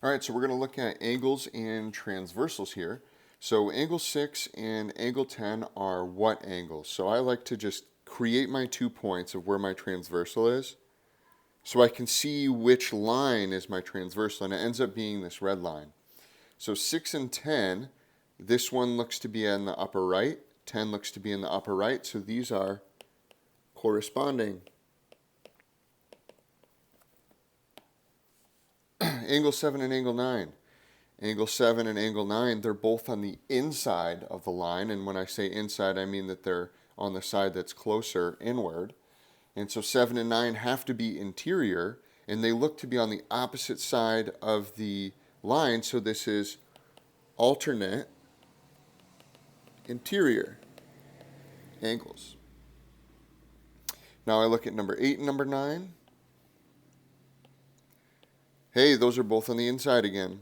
All right, so we're going to look at angles and transversals here. So angle 6 and angle 10 are what angles? So I like to just create my 2 points of where my transversal is so I can see which line is my transversal, and it ends up being this red line. So 6 and 10, this one looks to be in the upper right, 10 looks to be in the upper right, so these are corresponding. Angle 7 and angle 9. Angle 7 and angle 9, they're both on the inside of the line, and when I say inside, I mean that they're on the side that's closer inward. And so 7 and 9 have to be interior, and they look to be on the opposite side of the line, so this is alternate interior angles. Now I look at number 8 and number 9. Hey, those are both on the inside again.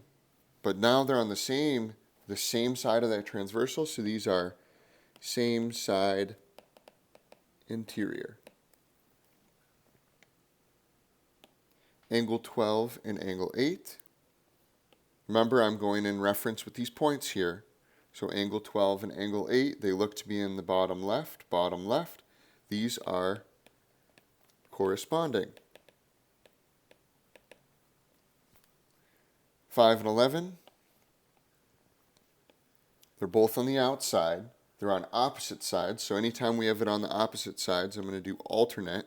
But now they're on the same side of that transversal, so these are same side interior. Angle 12 and angle 8. Remember, I'm going in reference with these points here. So angle 12 and angle 8, they look to be in the bottom left, bottom left. These are corresponding. 5 and 11, they're both on the outside. They're on opposite sides, so anytime we have it on the opposite sides, I'm going to do alternate.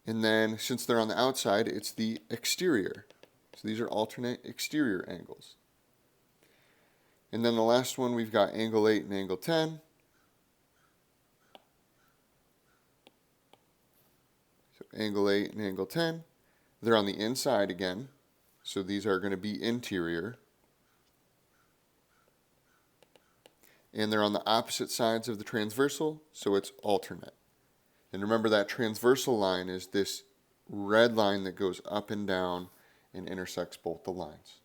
And then, since they're on the outside, it's the exterior. So these are alternate exterior angles. And then the last one, we've got angle 8 and angle 10. So angle 8 and angle 10, they're on the inside again. So these are going to be interior. And they're on the opposite sides of the transversal, so it's alternate. And remember, that transversal line is this red line that goes up and down and intersects both the lines.